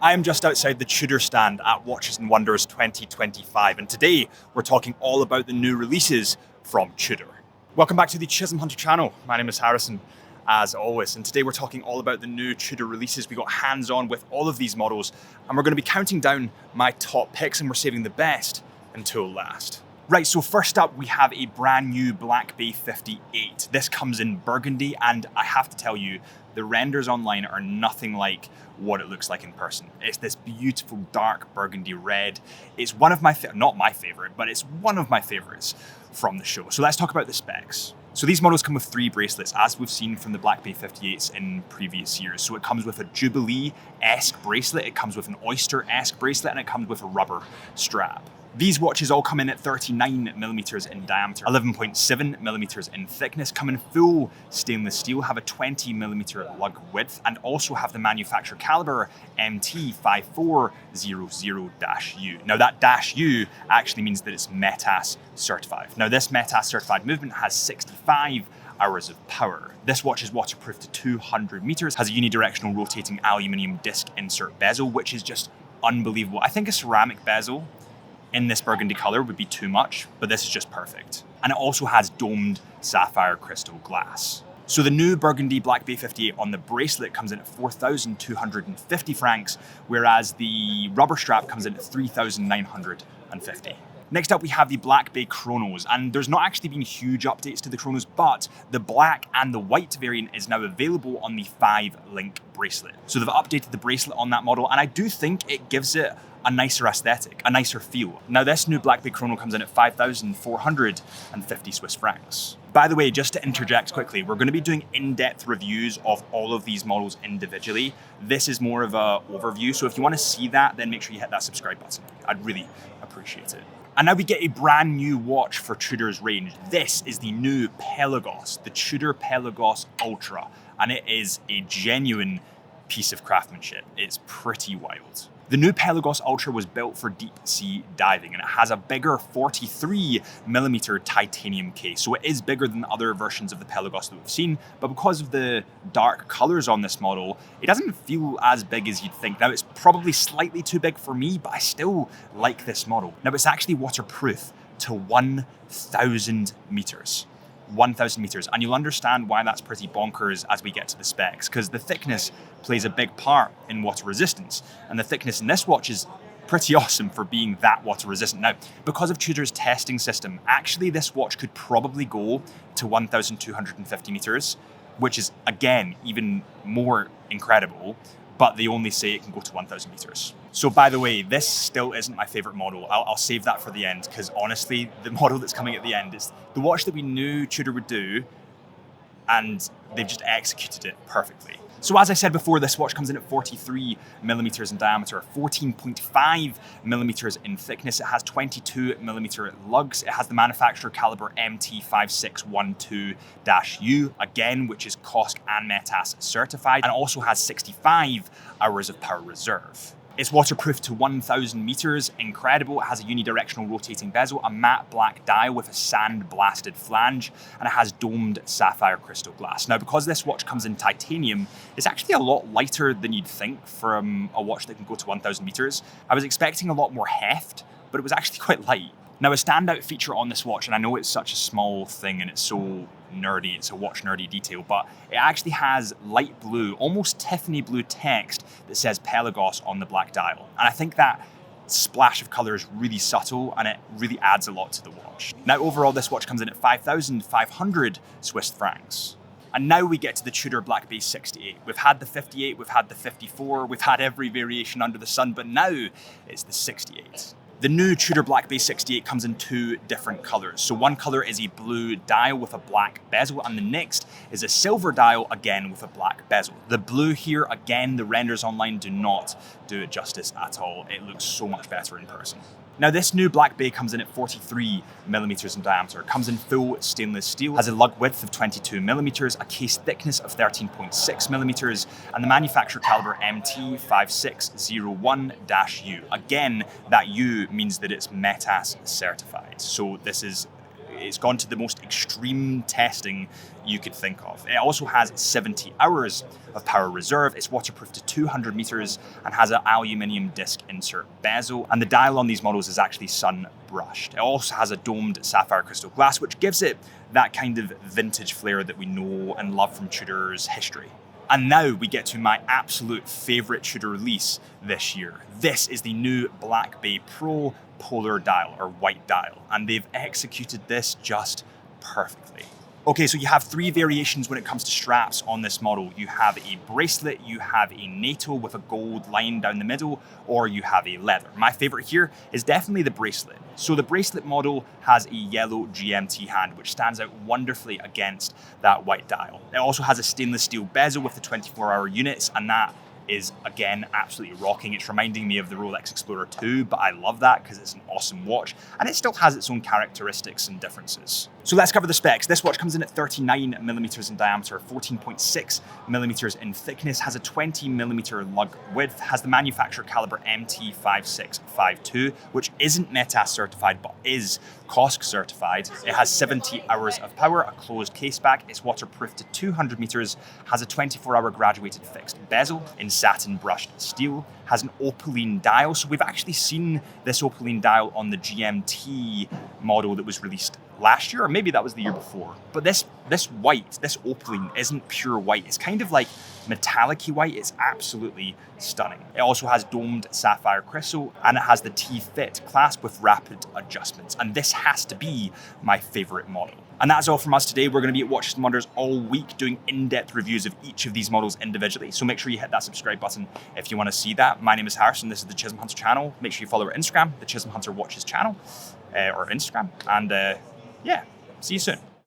I am just outside the Tudor stand at Watches and Wonders 2025, and today we're talking all about the new releases from Tudor. Welcome back to the Chisholm Hunter channel. My name is Harrison, as always, and today we're talking all about the new Tudor releases. We got hands-on with all of these models, and we're going to be counting down my top picks, and we're saving the best until last. Right, so first up we have a brand new Black Bay 58. This comes in Burgundy, and I have to tell you, the renders online are nothing like what it looks like in person. It's this beautiful dark burgundy red. It's one of my, not my favorite, but it's one of my favorites from the show. So let's talk about the specs. So these models come with 3 bracelets, as we've seen from the Black Bay 58s in previous years. So it comes with a Jubilee-esque bracelet, it comes with an Oyster-esque bracelet, and it comes with a rubber strap. These watches all come in at 39mm in diameter, 11.7mm in thickness, come in full stainless steel, have a 20mm lug width, and also have the manufacturer caliber MT5400-U. Now that -U actually means that it's METAS certified. Now this METAS certified movement has 65 hours of power. This watch is waterproof to 200 meters, has a unidirectional rotating aluminium disc insert bezel, which is just unbelievable. I think a ceramic bezel in this burgundy color would be too much, but this is just perfect. And it also has domed sapphire crystal glass. So the new Burgundy Black Bay 58 on the bracelet comes in at 4,250 francs, whereas the rubber strap comes in at 3,950. Next up, we have the Black Bay Chronos, and there's not actually been huge updates to the Chronos, but the black and the white variant is now available on the 5-link bracelet. So they've updated the bracelet on that model, and I do think it gives it a nicer aesthetic, a nicer feel. Now this new Black Bay Chrono comes in at 5,450 Swiss francs. By the way, just to interject quickly, we're going to be doing in-depth reviews of all of these models individually. This is more of an overview, so if you want to see that, then make sure you hit that subscribe button. I'd really appreciate it. And now we get a brand new watch for Tudor's range. This is the new Pelagos, the Tudor Pelagos Ultra, and it is a genuine piece of craftsmanship. It's pretty wild. The new Pelagos Ultra was built for deep sea diving, and it has a bigger 43mm titanium case. So it is bigger than other versions of the Pelagos that we've seen, but because of the dark colors on this model, it doesn't feel as big as you'd think. Now it's probably slightly too big for me, but I still like this model. Now it's actually waterproof to 1,000 meters. 1,000 meters, and you'll understand why that's pretty bonkers as we get to the specs, because the thickness plays a big part in water resistance, and the thickness in this watch is pretty awesome for being that water resistant. Now, because of Tudor's testing system, actually this watch could probably go to 1,250 meters, which is again even more incredible, but they only say it can go to 1,000 meters. So by the way, this still isn't my favorite model. I'll save that for the end, because honestly, the model that's coming at the end is the watch that we knew Tudor would do, and they've just executed it perfectly. So as I said before, this watch comes in at 43mm in diameter, 14.5mm in thickness. It has 22mm lugs. It has the manufacturer caliber MT5612-U, again, which is COSC and METAS certified, and also has 65 hours of power reserve. It's waterproof to 1,000 meters, incredible. It has a unidirectional rotating bezel, a matte black dial with a sand-blasted flange, and it has domed sapphire crystal glass. Now, because this watch comes in titanium, it's actually a lot lighter than you'd think from a watch that can go to 1,000 meters. I was expecting a lot more heft, but it was actually quite light. Now, a standout feature on this watch, and I know it's such a small thing and it's so nerdy, it's a watch nerdy detail, but it actually has light blue, almost Tiffany blue text that says Pelagos on the black dial. And I think that splash of color is really subtle and it really adds a lot to the watch. Now, overall, this watch comes in at 5,500 Swiss francs. And now we get to the Tudor Black Bay 68. We've had the 58, we've had the 54, we've had every variation under the sun, but now it's the 68. The new Tudor Black Bay 68 comes in 2 different colors. So one color is a blue dial with a black bezel, and the next is a silver dial, again with a black bezel. The blue here, again, the renders online do not do it justice at all. It looks so much better in person. Now this new Black Bay comes in at 43mm in diameter, comes in full stainless steel, has a lug width of 22mm, a case thickness of 13.6mm, and the manufacturer caliber MT5601-U. Again, that U means that it's METAS certified. So this is It's gone to the most extreme testing you could think of. It also has 70 hours of power reserve. It's waterproof to 200 meters and has an aluminium disc insert bezel. And the dial on these models is actually sun brushed. It also has a domed sapphire crystal glass, which gives it that kind of vintage flair that we know and love from Tudor's history. And now we get to my absolute favorite Tudor release this year. This is the new Black Bay Pro polar dial, or white dial, and they've executed this just perfectly. Okay, so you have three variations when it comes to straps on this model. You have a bracelet, you have a NATO with a gold line down the middle, or you have a leather. My favorite here is definitely the bracelet. So the bracelet model has a yellow GMT hand, which stands out wonderfully against that white dial. It also has a stainless steel bezel with the 24-hour units, and that is, again, absolutely rocking. It's reminding me of the Rolex Explorer 2, but I love that because it's an awesome watch, and it still has its own characteristics and differences. So let's cover the specs. This watch comes in at 39 millimeters in diameter, 14.6 millimeters in thickness, has a 20 millimeter lug width, has the manufacturer caliber MT5652, which isn't METAS certified, but is COSC certified. It has 70 hours of power, a closed case back, it's waterproof to 200 meters, has a 24-hour graduated fixed bezel in satin brushed steel, has an opaline dial. So we've actually seen this opaline dial on the GMT model that was released last year, or maybe that was the year before. But this white, this opaline, isn't pure white. It's kind of like metallic-y white. It's absolutely stunning. It also has domed sapphire crystal, and it has the T-Fit clasp with rapid adjustments. And this has to be my favorite model. And that's all from us today. We're going to be at Watches and Wonders all week doing in-depth reviews of each of these models individually. So make sure you hit that subscribe button if you want to see that. My name is Harrison. This is the Chisholm Hunter channel. Make sure you follow our Instagram, the Chisholm Hunter Watches channel, or Instagram. And yeah, see you soon.